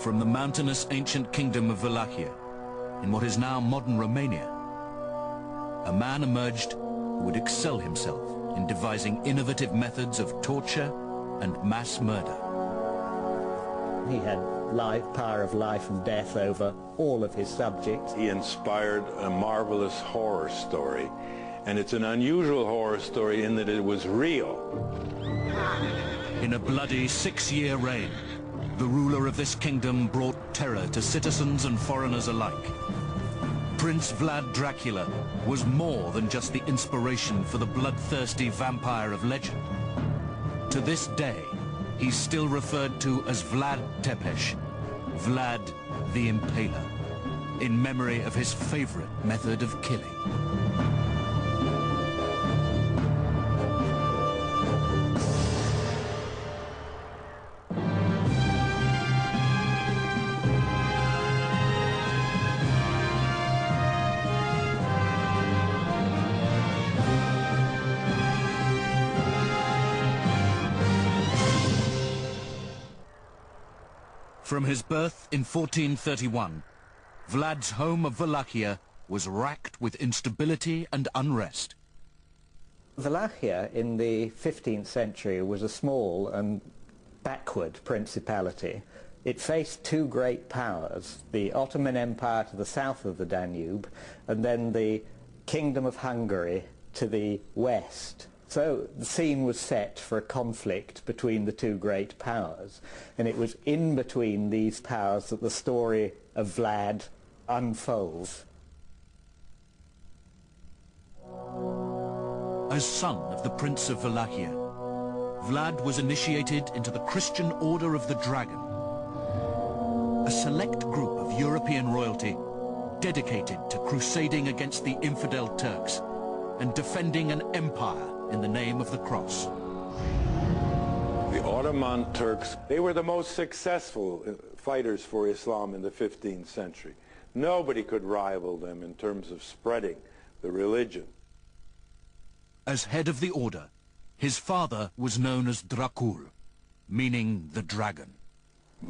From the mountainous ancient kingdom of Wallachia, in what is now modern Romania, a man emerged who would excel himself in devising innovative methods of torture and mass murder. He had power of life and death over all of his subjects. He inspired a marvelous horror story, and it's an unusual horror story in that it was real. In a bloody 6-year reign, the ruler of this kingdom brought terror to citizens and foreigners alike. Prince Vlad Dracula was more than just the inspiration for the bloodthirsty vampire of legend. To this day, he's still referred to as Vlad Tepes, Vlad the Impaler, in memory of his favorite method of killing. From his birth in 1431, Vlad's home of Wallachia was racked with instability and unrest. Wallachia in the 15th century was a small and backward principality. It faced two great powers, the Ottoman Empire to the south of the Danube, and then the Kingdom of Hungary to the west. So the scene was set for a conflict between the two great powers, and it was in between these powers that the story of Vlad unfolds. As son of the Prince of Wallachia, Vlad was initiated into the Christian Order of the Dragon, a select group of European royalty dedicated to crusading against the infidel Turks and defending an empire in the name of the cross. The Ottoman Turks, they were the most successful fighters for Islam in the 15th century. Nobody could rival them in terms of spreading the religion. As head of the order, his father was known as Dracul, meaning the dragon.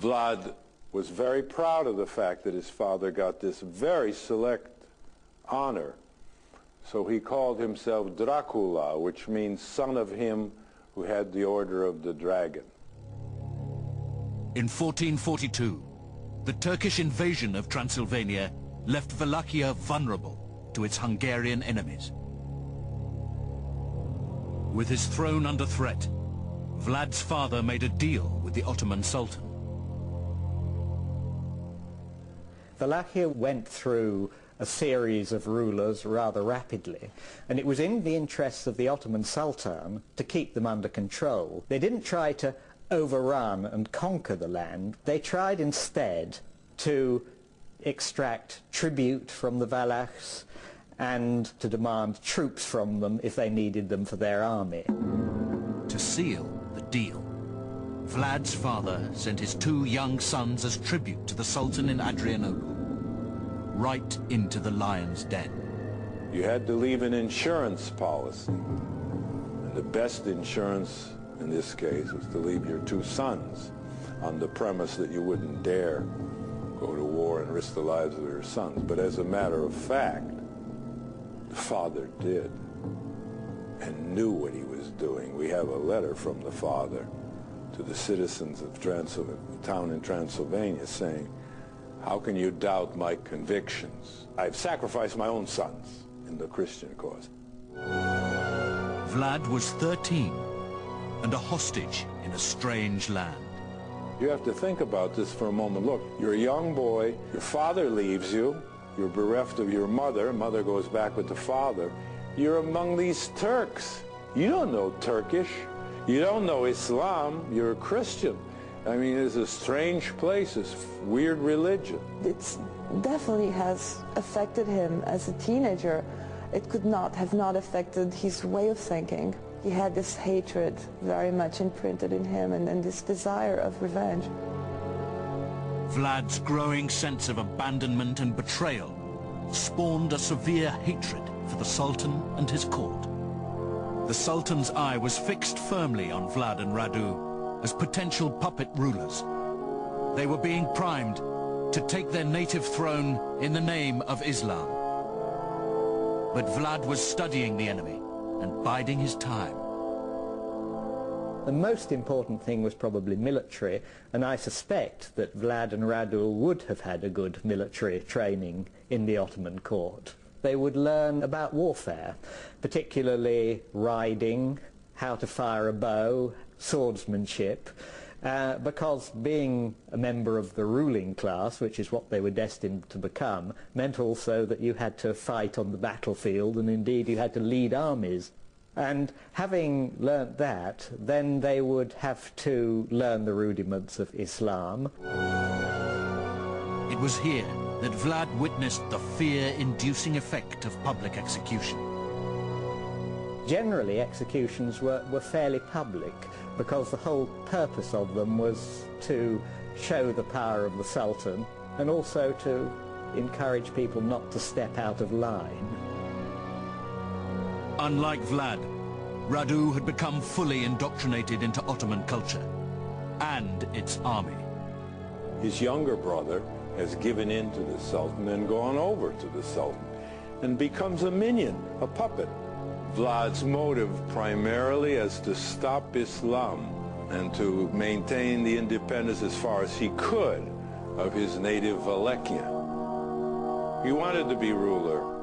Vlad was very proud of the fact that his father got this very select honor. So he called himself Dracula, which means son of him who had the Order of the Dragon. In 1442, the Turkish invasion of Transylvania left Wallachia vulnerable to its Hungarian enemies. With his throne under threat, Vlad's father made a deal with the Ottoman Sultan. Wallachia went through a series of rulers rather rapidly, and it was in the interests of the Ottoman Sultan to keep them under control. They didn't try to overrun and conquer the land. They tried instead to extract tribute from the Wallachs and to demand troops from them if they needed them for their army. To seal the deal, Vlad's father sent his 2 young sons as tribute to the Sultan in Adrianople, right into the lion's den. You had to leave an insurance policy. And the best insurance in this case was to leave your 2 sons on the premise that you wouldn't dare go to war and risk the lives of your sons. But as a matter of fact, the father did and knew what he was doing. We have a letter from the father to the citizens of the town in Transylvania saying, "How can you doubt my convictions? I've sacrificed my own sons in the Christian cause." Vlad was 13 and a hostage in a strange land. You have to think about this for a moment. Look, you're a young boy, your father leaves you, you're bereft of your mother, mother goes back with the father. You're among these Turks. You don't know Turkish. You don't know Islam. You're a Christian. I mean, it's a strange place, this weird religion. It definitely has affected him as a teenager. It could not have not affected his way of thinking. He had this hatred very much imprinted in him and this desire of revenge. Vlad's growing sense of abandonment and betrayal spawned a severe hatred for the Sultan and his court. The Sultan's eye was fixed firmly on Vlad and Radu as potential puppet rulers. They were being primed to take their native throne in the name of Islam. But Vlad was studying the enemy and biding his time. The most important thing was probably military, and I suspect that Vlad and Radu would have had a good military training in the Ottoman court. They would learn about warfare, particularly riding, how to fire a bow, swordsmanship, because being a member of the ruling class, which is what they were destined to become, meant also that you had to fight on the battlefield, and indeed you had to lead armies. And having learnt that, then they would have to learn the rudiments of Islam. It was here that Vlad witnessed the fear-inducing effect of public execution. Generally, executions were fairly public, because the whole purpose of them was to show the power of the Sultan and also to encourage people not to step out of line. Unlike Vlad, Radu had become fully indoctrinated into Ottoman culture and its army. His younger brother has given in to the Sultan and gone over to the Sultan and becomes a minion, a puppet. Vlad's motive primarily is to stop Islam and to maintain the independence as far as he could of his native Wallachia. He wanted to be ruler.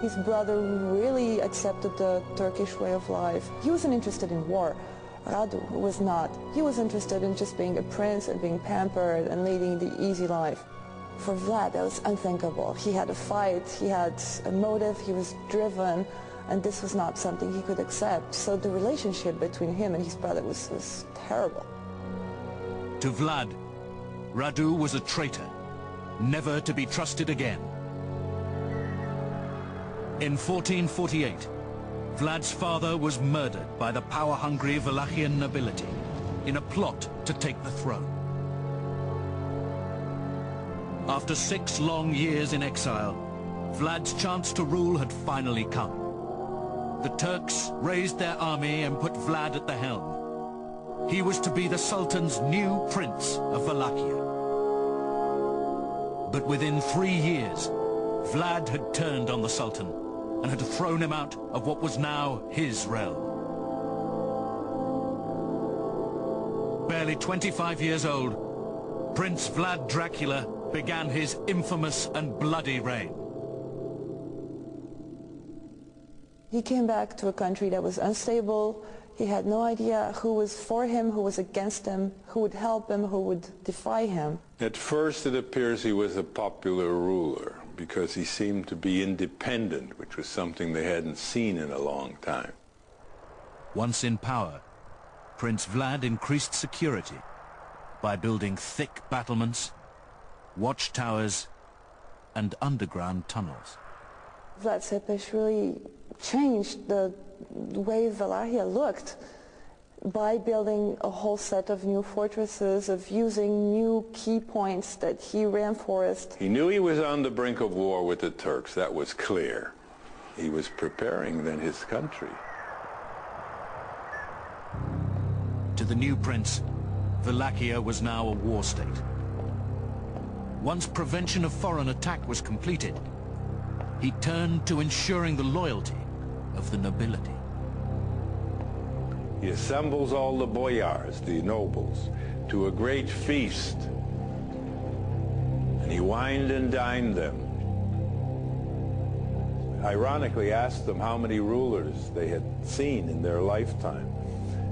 His brother really accepted the Turkish way of life. He wasn't interested in war. Radu was not. He was interested in just being a prince and being pampered and leading the easy life. For Vlad, that was unthinkable. He had a fight, he had a motive, he was driven, and this was not something he could accept. So the relationship between him and his brother was terrible. To Vlad, Radu was a traitor, never to be trusted again. In 1448, Vlad's father was murdered by the power-hungry Wallachian nobility in a plot to take the throne. After 6 long years in exile, Vlad's chance to rule had finally come. The Turks raised their army and put Vlad at the helm. He was to be the Sultan's new prince of Wallachia. But within 3 years, Vlad had turned on the Sultan and had thrown him out of what was now his realm. Barely 25 years old, Prince Vlad Dracula began his infamous and bloody reign. He came back to a country that was unstable. He had no idea who was for him, who was against him, who would help him, who would defy him. At first it appears he was a popular ruler because he seemed to be independent, which was something they hadn't seen in a long time. Once in power, Prince Vlad increased security by building thick battlements, watchtowers, and underground tunnels. Vlad Tepes really changed the way Wallachia looked by building a whole set of new fortresses, of using new key points that he reinforced. He knew he was on the brink of war with the Turks, that was clear. He was preparing then his country. To the new prince, Wallachia was now a war state. Once prevention of foreign attack was completed, he turned to ensuring the loyalty of the nobility. He assembles all the boyars, the nobles, to a great feast, and he wined and dined them. Ironically asked them how many rulers they had seen in their lifetime,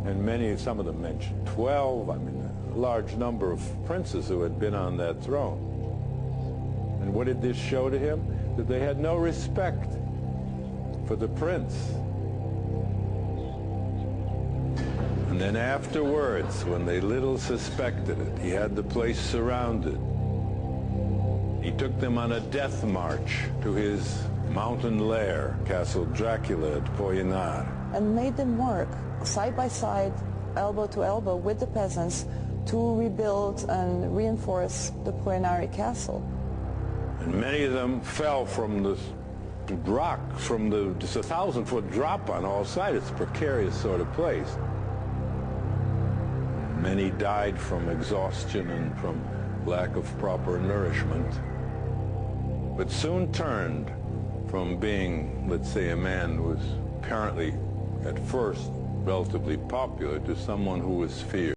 and some of them mentioned 12, a large number of princes who had been on that throne. And what did this show to him? That they had no respect for the prince. And then afterwards, when they little suspected it, he had the place surrounded. He took them on a death march to his mountain lair, Castle Dracula at Poyenar. And made them work side by side, elbow to elbow with the peasants to rebuild and reinforce the Poyenari castle. And many of them fell from the rock, from just a 1,000-foot drop on all sides. It's a precarious sort of place. Many died from exhaustion and from lack of proper nourishment, but soon turned from being, let's say, a man who was apparently at first relatively popular to someone who was feared.